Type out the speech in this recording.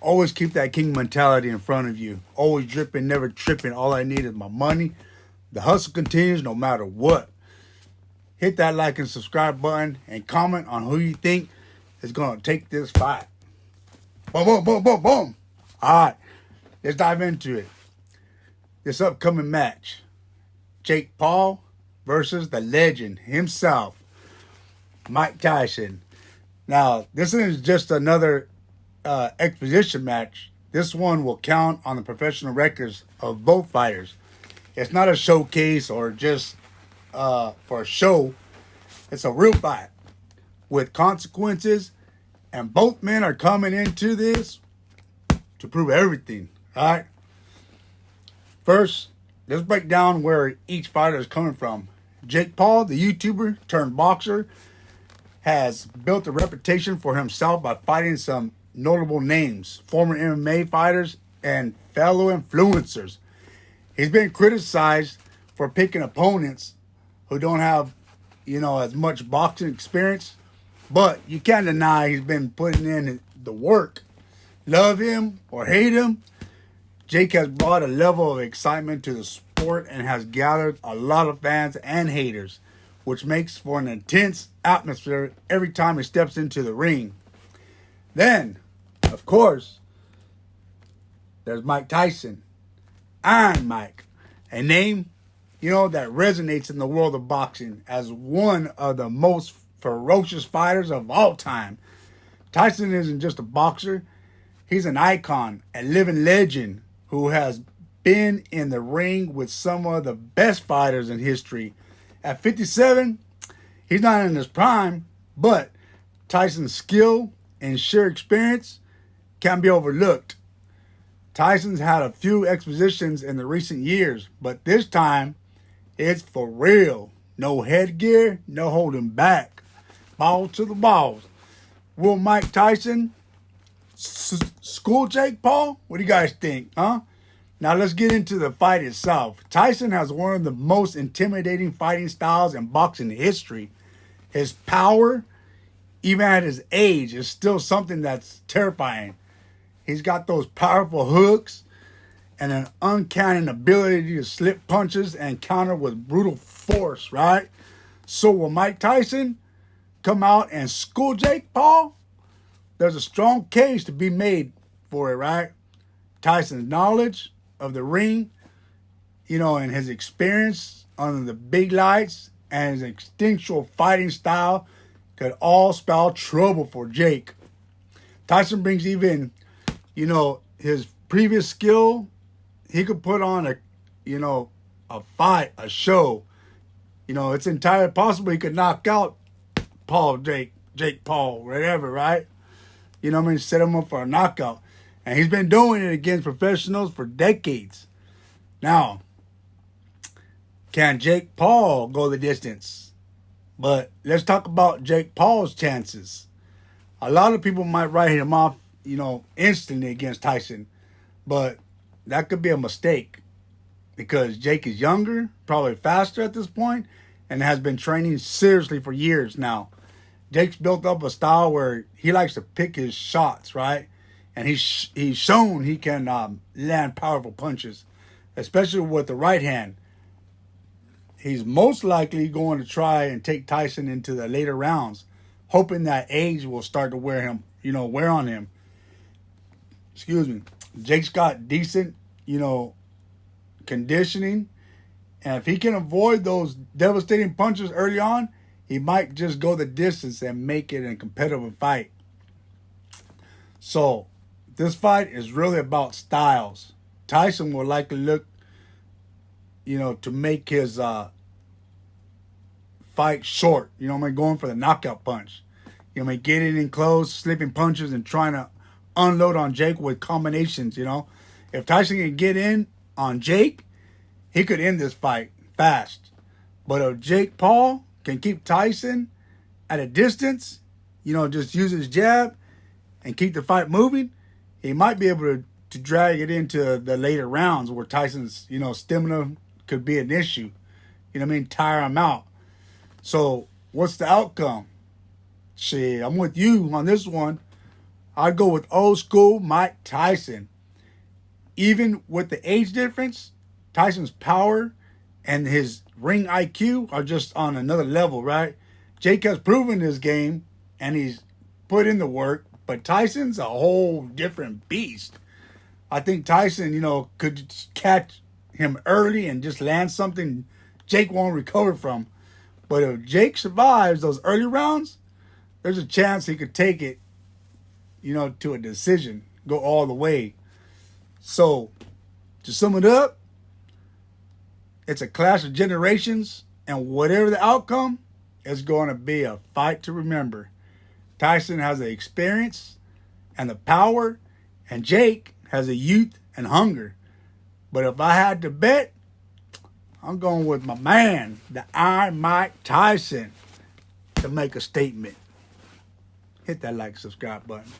Always keep that king mentality in front of you. Always dripping, never tripping. All I need is my money. The hustle continues no matter what. Hit that like and subscribe button and comment on who you think is going to take this fight. Boom, boom, boom, boom, boom. All right, let's dive into it. This upcoming match, Jake Paul versus the legend himself, Mike Tyson. Now, this is just another exposition match. This one will count on the professional records of both fighters. It's not a showcase or just for a show. It's a real fight with consequences, and both men are coming into this to prove everything. All right. First, let's break down where each fighter is coming from. Jake Paul, the YouTuber turned boxer, has built a reputation for himself by fighting some notable names, former MMA fighters, and fellow influencers. He's been criticized for picking opponents who don't have, as much boxing experience, but you can't deny he's been putting in the work. Love him or hate him, Jake has brought a level of excitement to the sport and has gathered a lot of fans and haters, which makes for an intense atmosphere every time he steps into the ring. Then, of course, there's Mike Tyson. Iron Mike, a name, that resonates in the world of boxing as one of the most ferocious fighters of all time. Tyson isn't just a boxer. He's an icon, a living legend who has been in the ring with some of the best fighters in history. At 57, he's not in his prime, but Tyson's skill and sheer experience can't be overlooked. Tyson's had a few expositions in the recent years, but this time it's for real. No headgear, no holding back. Balls to the balls. Will Mike Tyson school Jake Paul? What do you guys think, huh? Now let's get into the fight itself. Tyson has one of the most intimidating fighting styles in boxing history. His power, even at his age, is still something that's terrifying. He's got those powerful hooks and an uncanny ability to slip punches and counter with brutal force, right? So will Mike Tyson come out and school Jake Paul? There's a strong case to be made for it, right? Tyson's knowledge of the ring, and his experience under the big lights and his instinctual fighting style could all spell trouble for Jake. Tyson brings even, his previous skill. He could put on a fight, a show. It's entirely possible he could knock out Jake Paul, whatever, right? Set him up for a knockout. And he's been doing it against professionals for decades. Now, can Jake Paul go the distance? But let's talk about Jake Paul's chances. A lot of people might write him off, instantly against Tyson. But that could be a mistake. Because Jake is younger, probably faster at this point, and has been training seriously for years now. Jake's built up a style where he likes to pick his shots, right? And he's shown he can land powerful punches, especially with the right hand. He's most likely going to try and take Tyson into the later rounds, hoping that age will start to wear on him. Excuse me. Jake's got decent, conditioning. And if he can avoid those devastating punches early on, he might just go the distance and make it a competitive fight. So, this fight is really about styles. Tyson will likely look, to make his fight short. Going for the knockout punch. Getting in close, slipping punches, and trying to unload on Jake with combinations, If Tyson can get in on Jake, he could end this fight fast. But if Jake Paul can keep Tyson at a distance, just use his jab and keep the fight moving, he might be able to drag it into the later rounds where Tyson's, stamina could be an issue. Tire him out. So what's the outcome? Shit, I'm with you on this one. I'd go with old school Mike Tyson. Even with the age difference, Tyson's power and his ring IQ are just on another level, right? Jake has proven his game and he's put in the work, but Tyson's a whole different beast. I think Tyson, could catch him early and just land something Jake won't recover from. But if Jake survives those early rounds, there's a chance he could take it, to a decision, go all the way. So, to sum it up, it's a clash of generations, and whatever the outcome, it's going to be a fight to remember. Tyson has the experience and the power, and Jake has the youth and hunger. But if I had to bet, I'm going with my man, the Iron Mike Tyson, to make a statement. Hit that like, subscribe button.